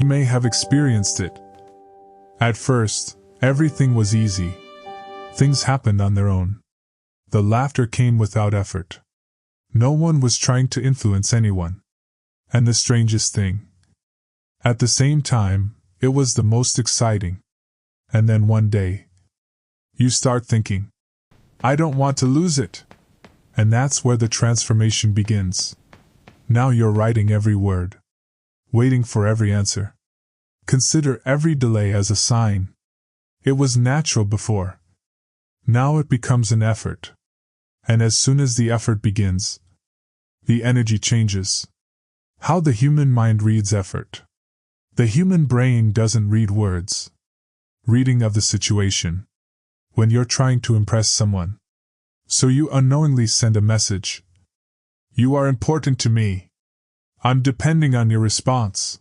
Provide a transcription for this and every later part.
You may have experienced it. At first, everything was easy. Things happened on their own. The laughter came without effort. No one was trying to influence anyone. And the strangest thing, at the same time, it was the most exciting. And then one day, you start thinking, I don't want to lose it. And that's where the transformation begins. Now you're writing every word, waiting for every answer. Consider every delay as a sign. It was natural before. Now it becomes an effort. And as soon as the effort begins, the energy changes. How the human mind reads effort. The human brain doesn't read words. Reading of the situation. When you're trying to impress someone. So you unknowingly send a message. You are important to me. I'm depending on your response.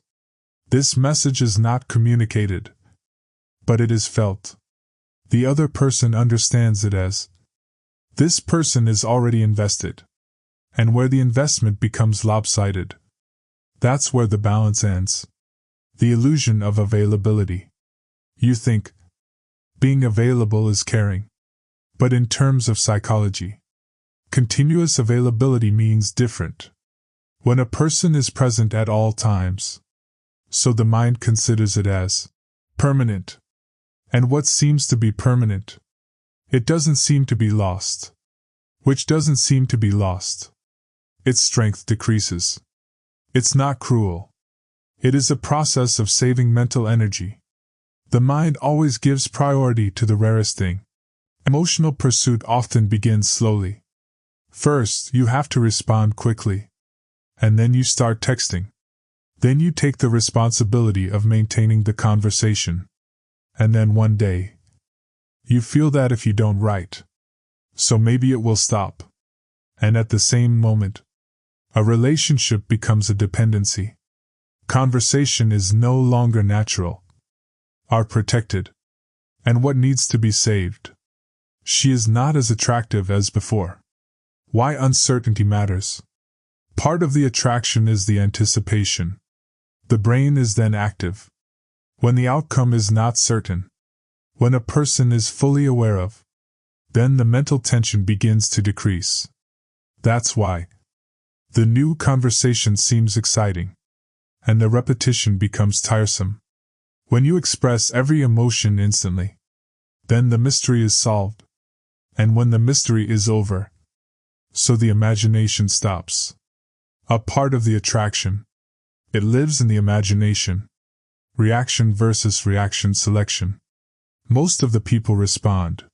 This message is not communicated, but it is felt. The other person understands it as, this person is already invested. And where the investment becomes lopsided, that's where the balance ends. The illusion of availability. You think, being available is caring. But in terms of psychology, continuous availability means different. When a person is present at all times, so the mind considers it as permanent. And what seems to be permanent, it doesn't seem to be lost. Which doesn't seem to be lost. Its strength decreases. It's not cruel. It is a process of saving mental energy. The mind always gives priority to the rarest thing. Emotional pursuit often begins slowly. First, you have to respond quickly. And then you start texting. Then you take the responsibility of maintaining the conversation. And then one day, you feel that if you don't write, so maybe it will stop. And at the same moment, a relationship becomes a dependency. Conversation is no longer natural. Are protected. And what needs to be saved? She is not as attractive as before. Why uncertainty matters? Part of the attraction is the anticipation. The brain is then active. When the outcome is not certain, when a person is fully aware of, then the mental tension begins to decrease. That's why the new conversation seems exciting, and the repetition becomes tiresome. When you express every emotion instantly, then the mystery is solved. And when the mystery is over, so the imagination stops. A part of the attraction. It lives in the imagination. Reaction versus reaction selection. Most of the people respond.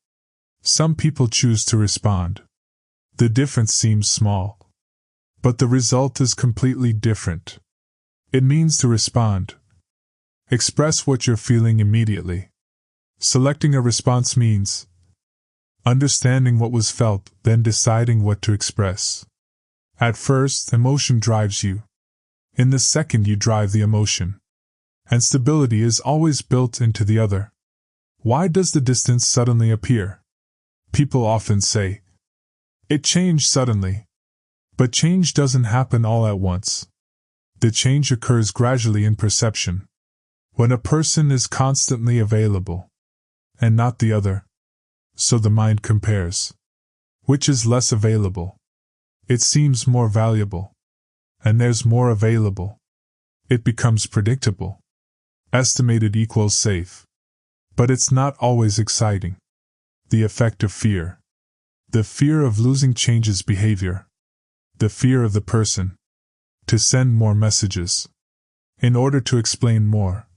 Some people choose to respond. The difference seems small. But the result is completely different. It means to respond. Express what you're feeling immediately. Selecting a response means understanding what was felt, then deciding what to express. At first, emotion drives you. In the second, you drive the emotion. And stability is always built into the other. Why does the distance suddenly appear? People often say, it changed suddenly. But change doesn't happen all at once. The change occurs gradually in perception. When a person is constantly available, and not the other, so the mind compares. Which is less available? It seems more valuable. And there's more available. It becomes predictable. Estimated equals safe. But it's not always exciting. The effect of fear. The fear of losing changes behavior. The fear of the person. To send more messages. In order to explain more.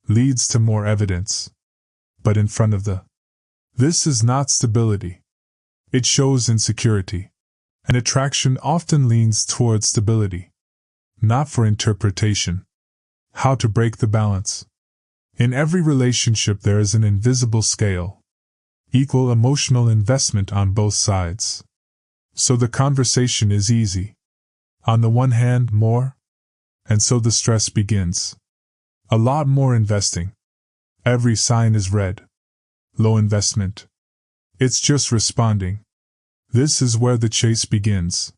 Leads to more evidence. But in front of the. This is not stability. It shows insecurity. And attraction often leans towards stability. Not for interpretation. How to break the balance. In every relationship there is an invisible scale. Equal emotional investment on both sides. So the conversation is easy. On the one hand, more. And so the stress begins. A lot more investing. Every sign is red. Low investment. It's just responding. This is where the chase begins.